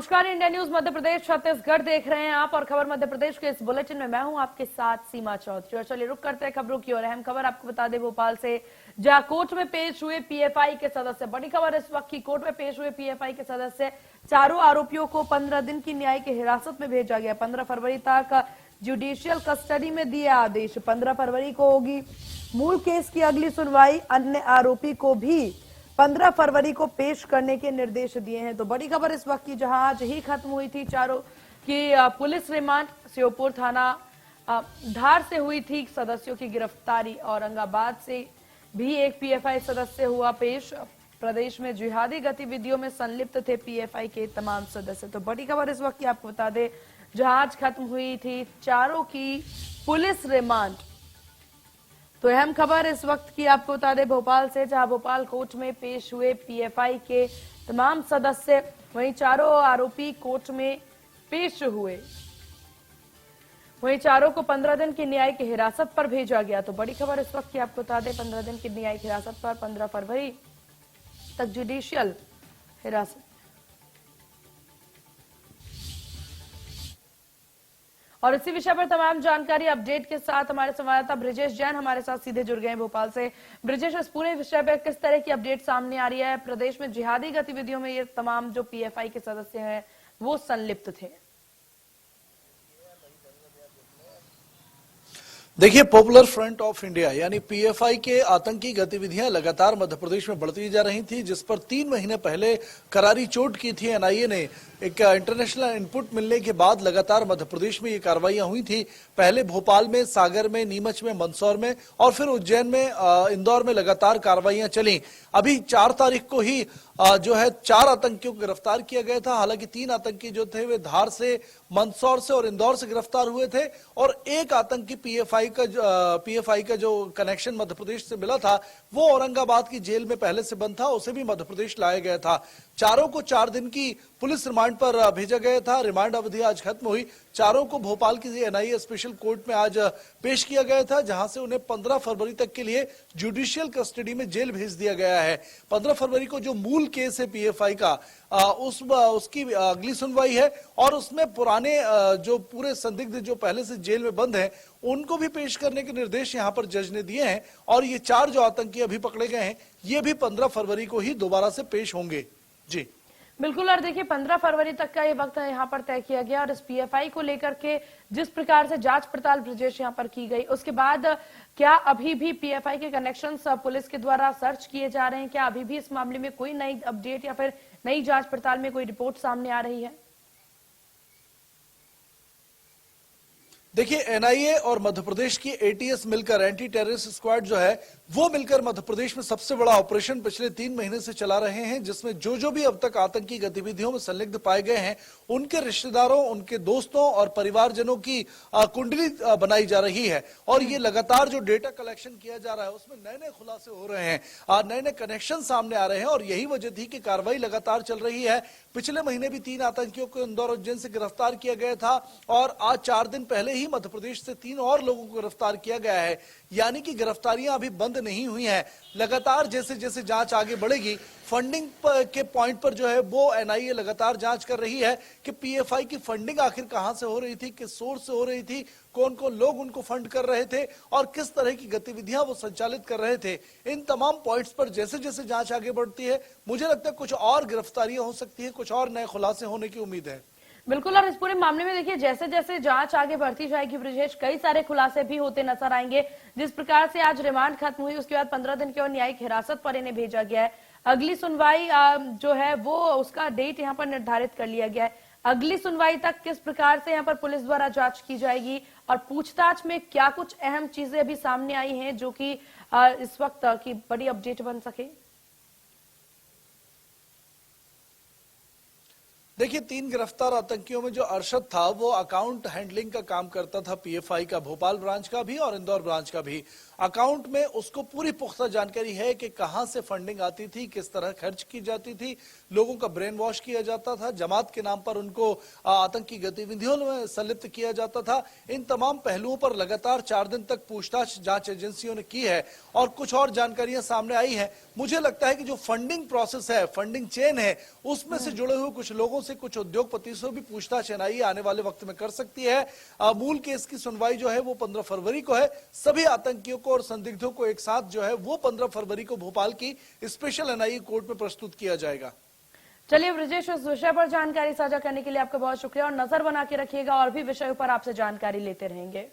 नमस्कार, India news Madhya Pradesh Chhattisgarh देख रहे हैं आप और खबर मध्य प्रदेश के इस बुलेटिन में मैं हूं आपके साथ सीमा चौधरी। और चलिए रुक करते हैं खबरों की ओर। अहम खबर आपको बता दें भोपाल से, जहां कोर्ट में पेश हुए पीएफआई के सदस्य। बड़ी खबर इस वक्त की, कोर्ट में पेश हुए पीएफआई के सदस्य चारों आरोपियों को 15 दिन की न्यायिक हिरासत में भेजा गया। 15 फरवरी तक जुडिशियल कस्टडी में दिए आदेश। 15 फरवरी को होगी मूल केस की अगली सुनवाई। अन्य आरोपी को भी 15 फरवरी को पेश करने के निर्देश दिए हैं। तो बड़ी खबर इस वक्त की, जहां आज ही खत्म हुई थी चारों की पुलिस रिमांड। श्योपुर थाना धार से हुई थी सदस्यों की गिरफ्तारी। औरंगाबाद से भी एक पीएफआई सदस्य हुआ पेश। प्रदेश में जिहादी गतिविधियों में संलिप्त थे पीएफआई के तमाम सदस्य। तो बड़ी खबर इस वक्त की आपको बता दें, जहां आज खत्म हुई थी चारों की पुलिस रिमांड। तो अहम खबर इस वक्त की आपको बता दें भोपाल से, जहां भोपाल कोर्ट में पेश हुए पीएफआई के तमाम सदस्य, वहीं चारों आरोपी कोर्ट में पेश हुए। वहीं चारों को 15 दिन की न्यायिक हिरासत पर भेजा गया। तो बड़ी खबर इस वक्त की आपको बता दें, 15 दिन की न्यायिक हिरासत पर 15 फरवरी तक जुडिशियल हिरासत। और इसी विषय पर तमाम जानकारी अपडेट के साथ हमारे संवाददाता ब्रिजेश जैन हमारे साथ सीधे जुड़ गए हैं भोपाल से। ब्रिजेश, इस पूरे विषय पर किस तरह की अपडेट सामने आ रही है? प्रदेश में जिहादी गतिविधियों में ये तमाम जो पीएफआई के सदस्य हैं वो संलिप्त थे। देखिए, पॉपुलर फ्रंट ऑफ इंडिया यानी पीएफआई के आतंकी गतिविधियां लगातार मध्य प्रदेश में बढ़ती जा रही थी, जिस पर 3 महीने पहले करारी चोट की थी एनआईए ने। एक इंटरनेशनल इनपुट मिलने के बाद लगातार मध्य प्रदेश में ये कार्रवाइयां हुई थी। पहले भोपाल में, सागर में, नीमच में, मंदसौर में और फिर उज्जैन में, इंदौर में लगातार कार्रवाइयां चली। अभी 4 तारीख को ही जो है 4 आतंकियों को गिरफ्तार किया गया था। हालांकि 3 आतंकी जो थे वे धार से, मंदसौर से और इंदौर से गिरफ्तार हुए थे और एक आतंकी पीएफआई का जो कनेक्शन मध्य प्रदेश से मिला था वो औरंगाबाद की जेल में पहले से बंद था, उसे भी मध्य प्रदेश लाया गया था। चारों को 4 दिन की पुलिस रिमांड पर भेजा गया था। रिमांड अवधि आज खत्म हुई। चारों को भोपाल की एनआईए स्पेशल कोर्ट में आज पेश किया गया था, जहां से उन्हें 15 फरवरी तक के लिए जुडिशियल कस्टडी में जेल भेज दिया गया है। 15 फरवरी को जो मूल केस है पीएफआई का, उसकी अगली सुनवाई है और उसमें पुराने जो पूरे संदिग्ध जो पहले से जेल में बंद हैं उनको भी पेश करने के निर्देश यहां पर जज ने दिए हैं। और ये 4 जो आतंकी अभी पकड़े गए हैं ये भी 15 फरवरी को ही दोबारा से पेश होंगे। जी बिल्कुल। और देखिए, 15 फरवरी तक का ये वक्त यहाँ पर तय किया गया और इस पीएफआई को लेकर के जिस प्रकार से जांच पड़ताल ब्रिजेश यहाँ पर की गई, उसके बाद क्या अभी भी पीएफआई के कनेक्शंस पुलिस के द्वारा सर्च किए जा रहे हैं? क्या अभी भी इस मामले में कोई नई अपडेट या फिर नई जांच पड़ताल में कोई रिपोर्ट सामने आ रही है? देखिए, एनआईए और मध्य प्रदेश की एटीएस मिलकर, एंटी टेररिस्ट स्क्वाड जो है वो मिलकर मध्य प्रदेश में सबसे बड़ा ऑपरेशन पिछले 3 महीने से चला रहे हैं, जिसमें जो भी अब तक आतंकी गतिविधियों में संलिप्त पाए गए हैं उनके रिश्तेदारों, उनके दोस्तों और परिवारजनों की कुंडली बनाई जा रही है। और ये लगातार जो डेटा कलेक्शन किया जा रहा है उसमें नए नए खुलासे हो रहे हैं, नए नए कनेक्शन सामने आ रहे हैं और यही वजह थी कि कार्रवाई लगातार चल रही है। पिछले महीने भी 3 आतंकियों को इंदौर उज्जैन से गिरफ्तार किया गया था और आज 4 दिन पहले ही मध्य प्रदेश से 3 और लोगों को गिरफ्तार किया गया है। यानी कि गिरफ्तारियां अभी बंद नहीं हुई हैं। लगातार जैसे जैसे जांच आगे बढ़ेगी, फंडिंग के पॉइंट पर जो है वो एनआईए लगातार जांच कर रही है कि पीएफआई की फंडिंग आखिर कहां से हो रही थी, किस सोर्स से हो रही थी, कौन कौन लोग उनको फंड कर रहे थे और किस तरह की गतिविधियां वो संचालित कर रहे थे। इन तमाम पॉइंट्स पर जैसे जैसे जांच आगे बढ़ती है मुझे लगता है कुछ और गिरफ्तारियां हो सकती है, कुछ और नए खुलासे होने की उम्मीद है। बिल्कुल। और इस पूरे मामले में देखिए, जैसे जैसे जांच आगे बढ़ती जाएगी ब्रिजेश, कई सारे खुलासे भी होते नजर आएंगे। जिस प्रकार से आज रिमांड खत्म हुई उसके बाद 15 दिन की और न्यायिक हिरासत पर इन्हें भेजा गया है। अगली सुनवाई जो है वो उसका डेट यहाँ पर निर्धारित कर लिया गया है। अगली सुनवाई तक किस प्रकार से यहाँ पर पुलिस द्वारा जांच की जाएगी और पूछताछ में क्या कुछ अहम चीजें अभी सामने आई हैं जो कि इस वक्त की बड़ी अपडेट बन सके? देखिए, 3 गिरफ्तार आतंकियों में जो अरशद था वो अकाउंट हैंडलिंग का काम करता था पीएफआई का, भोपाल ब्रांच का भी और इंदौर ब्रांच का भी। अकाउंट में उसको पूरी पुख्ता जानकारी है कि कहां से फंडिंग आती थी, किस तरह खर्च की जाती थी, लोगों का ब्रेन वॉश किया जाता था, जमात के नाम पर उनको आतंकी गतिविधियों में संलिप्त किया जाता था। इन तमाम पहलुओं पर लगातार 4 दिन तक पूछताछ जांच एजेंसियों ने की है और कुछ और जानकारियां सामने आई है। मुझे लगता है कि जो फंडिंग प्रोसेस है, फंडिंग चेन है, उसमें से जुड़े हुए कुछ लोगों से कुछ कुछ उद्योगपति से भी पूछताछ एनआईए आने वाले वक्त में कर सकती है। मूल केस की सुनवाई जो है वो 15 फरवरी को है। सभी आतंकियों को और संदिग्धों को एक साथ जो है वो 15 फरवरी को भोपाल की स्पेशल एनआईए कोर्ट में प्रस्तुत किया जाएगा। चलिए ब्रजेश, इस विषय पर जानकारी साझा करने के लिए आपका बहुत शुक्रिया और नजर बना के रखिएगा, और भी विषयों पर आपसे जानकारी लेते रहेंगे।